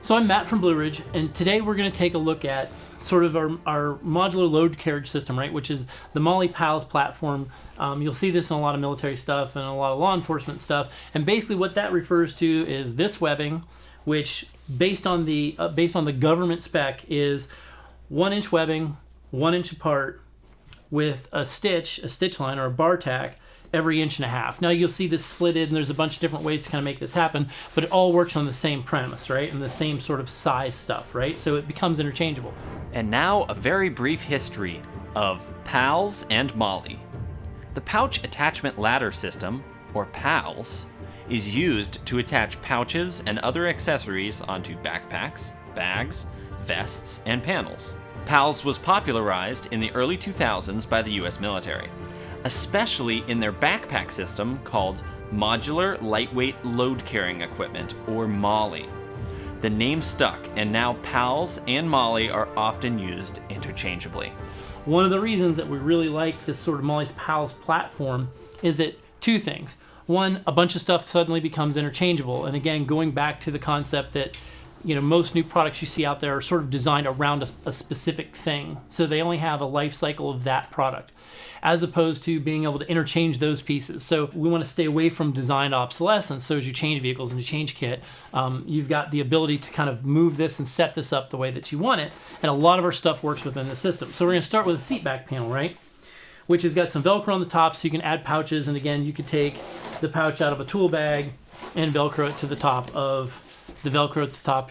So I'm Matt from Blue Ridge, and today we're going to take a look at sort of our modular load carriage system, right, which is the MOLLE PALS platform. You'll see this in a lot of military stuff and a lot of law enforcement stuff, and basically what that refers to is this webbing, which based on the government spec is 1-inch webbing, 1 inch apart, with a stitch line or a bar tack every 1.5 inches. Now you'll see this slitted, and there's a bunch of different ways to kind of make this happen, but it all works on the same premise, right? And the same sort of size stuff, right? So it becomes interchangeable. And now a very brief history of PALS and MOLLE. The Pouch Attachment Ladder System, or PALS, is used to attach pouches and other accessories onto backpacks, bags, vests, and panels. PALS was popularized in the early 2000s by the US military, especially in their backpack system called Modular Lightweight Load Carrying Equipment, or MOLLE. The name stuck, and now PALS and MOLLE are often used interchangeably. One of the reasons that we really like this sort of MOLLE's PALS platform is that two things. One, a bunch of stuff suddenly becomes interchangeable, and again, going back to the concept that most new products you see out there are sort of designed around a specific thing, so they only have a life cycle of that product, as opposed to being able to interchange those pieces. So we want to stay away from design obsolescence. So as you change vehicles and you change kit, you've got the ability to kind of move this and set this up the way that you want it, and a lot of our stuff works within the system. So we're going to start with a seat back panel, right, which has got some Velcro on the top, so you can add pouches, and again, you could take the pouch out of a tool bag and Velcro it to the top of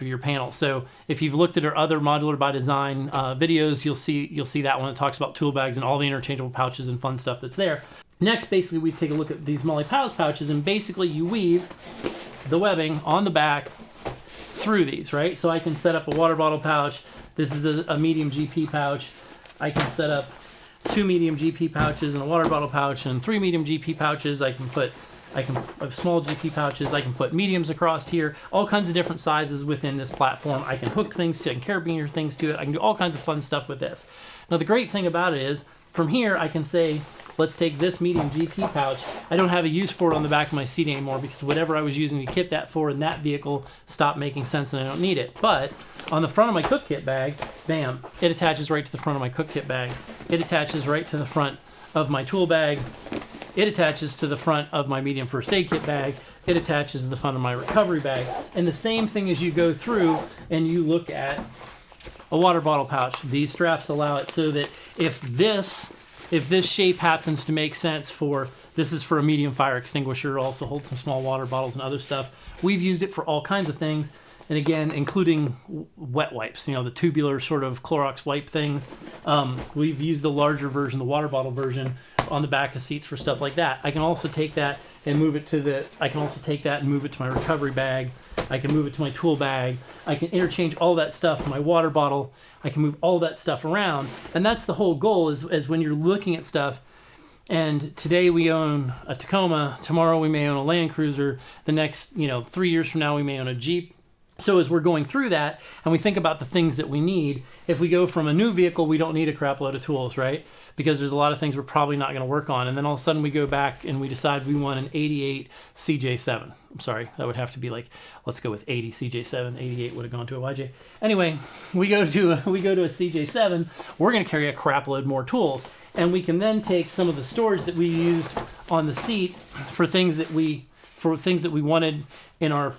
your panel. So if you've looked at our other Modular by Design videos, you'll see that one that talks about tool bags and all the interchangeable pouches and fun stuff that's there. Next, basically, we take a look at these MOLLE PALS pouches, and basically you weave the webbing on the back through these, right? So I can set up a water bottle pouch. This is a medium GP pouch. I can set up 2 medium GP pouches and a water bottle pouch, and 3 medium GP pouches. I can put small GP pouches. I can put mediums across here, all kinds of different sizes within this platform. I can hook things to it and carabiner things to it. I can do all kinds of fun stuff with this. Now the great thing about it is, from here I can say, let's take this medium GP pouch. I don't have a use for it on the back of my seat anymore because whatever I was using to kit that for in that vehicle stopped making sense and I don't need it. But on the front of my cook kit bag, bam, it attaches right to the front of my cook kit bag. It attaches right to the front of my tool bag. It attaches to the front of my medium first aid kit bag. It attaches to the front of my recovery bag. And the same thing as you go through and you look at a water bottle pouch. These straps allow it so that if this shape happens to make sense this is for a medium fire extinguisher, also holds some small water bottles and other stuff. We've used it for all kinds of things. And again, including wet wipes, the tubular sort of Clorox wipe things. We've used the larger version, the water bottle version, on the back of seats for stuff like that. I can also take that and move it to my recovery bag. I can move it to my tool bag. I can interchange all that stuff in my water bottle. I can move all that stuff around. And that's the whole goal is when you're looking at stuff. And today we own a Tacoma. Tomorrow we may own a Land Cruiser. The next, 3 years from now we may own a Jeep. So as we're going through that and we think about the things that we need, if we go from a new vehicle, we don't need a crap load of tools, right? Because there's a lot of things we're probably not going to work on. And then all of a sudden we go back and we decide we want an 88 CJ7. I'm sorry, that would have to be let's go with 80 CJ7. 88 would have gone to a YJ. Anyway, we go to a CJ7. We're going to carry a crap load more tools. And we can then take some of the storage that we used on the seat for things that we wanted in our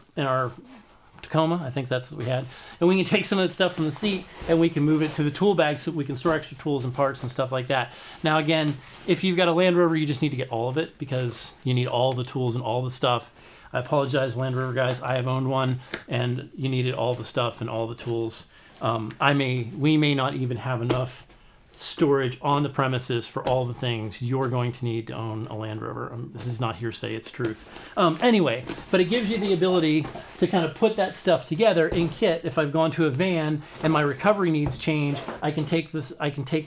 Tacoma. I think that's what we had. And we can take some of that stuff from the seat and we can move it to the tool bag so we can store extra tools and parts and stuff like that. Now again, if you've got a Land Rover, you just need to get all of it because you need all the tools and all the stuff. I apologize, Land Rover guys. I have owned one and you needed all the stuff and all the tools. We may not even have enough storage on the premises for all the things you're going to need to own a Land Rover. This is not hearsay, it's truth. Anyway, but it gives you the ability to kind of put that stuff together in kit. If I've gone to a van and my recovery needs change, I can take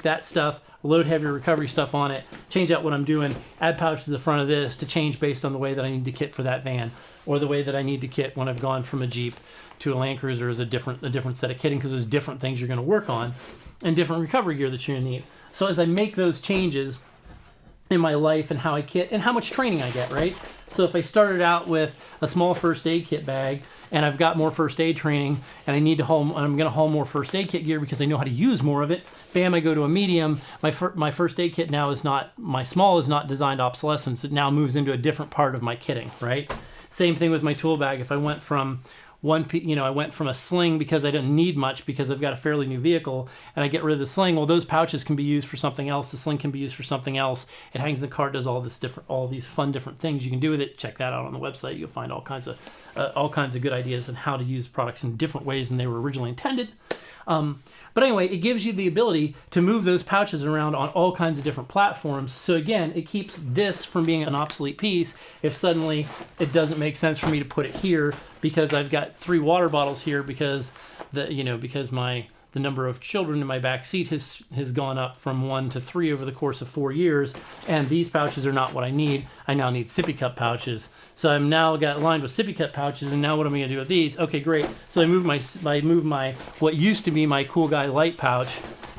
that stuff, load heavier recovery stuff on it, change out what I'm doing, add pouches to the front of this to change based on the way that I need to kit for that van, or the way that I need to kit when I've gone from a Jeep to a Land Cruiser is a different set of kitting because there's different things you're going to work on and different recovery gear that you're going to need. So as I make those changes in my life and how I kit and how much training I get, right? So if I started out with a small first aid kit bag and I've got more first aid training and I need to haul, I'm going to haul more first aid kit gear because I know how to use more of it, bam, I go to a medium. My first aid kit now is not, my small is not designed obsolescence. It now moves into a different part of my kitting, right? Same thing with my tool bag. If I went from I went from a sling because I didn't need much because I've got a fairly new vehicle, and I get rid of the sling. Well, those pouches can be used for something else. The sling can be used for something else. It hangs in the car, does all these fun different things you can do with it. Check that out on the website. You'll find all kinds of good ideas on how to use products in different ways than they were originally intended. But anyway, it gives you the ability to move those pouches around on all kinds of different platforms. So again, it keeps this from being an obsolete piece if suddenly it doesn't make sense for me to put it here because I've got 3 water bottles here because the number of children in my back seat has gone up from 1 to 3 over the course of 4 years, and these pouches are not what I need. I now need sippy cup pouches. So I'm now got lined with sippy cup pouches, and now what am I going to do with these? Okay, great. So I move my what used to be my Cool Guy Light pouch,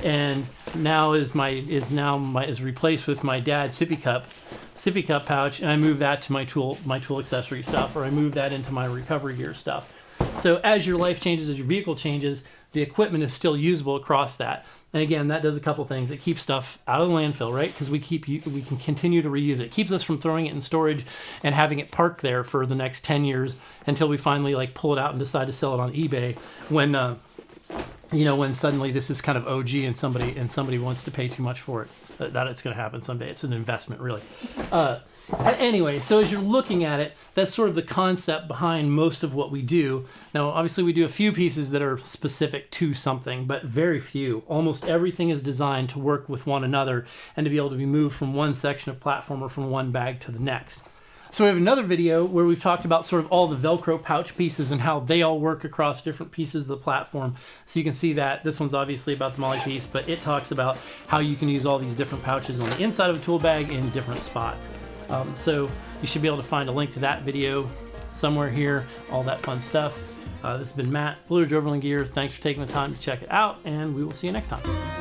and now is replaced with my dad's sippy cup pouch, and I move that to my tool accessory stuff, or I move that into my recovery gear stuff. So as your life changes, as your vehicle changes, the equipment is still usable across that. And again, that does a couple things. It keeps stuff out of the landfill, right? Because we can continue to reuse it. It keeps us from throwing it in storage and having it parked there for the next 10 years until we finally pull it out and decide to sell it on eBay when suddenly this is kind of OG and somebody wants to pay too much for it. That it's going to happen someday. It's an investment, really. Anyway, so as you're looking at it, that's sort of the concept behind most of what we do. Now, obviously, we do a few pieces that are specific to something, but very few. Almost everything is designed to work with one another and to be able to be moved from one section of platform or from one bag to the next. So we have another video where we've talked about sort of all the Velcro pouch pieces and how they all work across different pieces of the platform. So you can see that this one's obviously about the MOLLE piece, but it talks about how you can use all these different pouches on the inside of a tool bag in different spots. So you should be able to find a link to that video somewhere here, all that fun stuff. This has been Matt, Blue Ridge Overland Gear. Thanks for taking the time to check it out, and we will see you next time.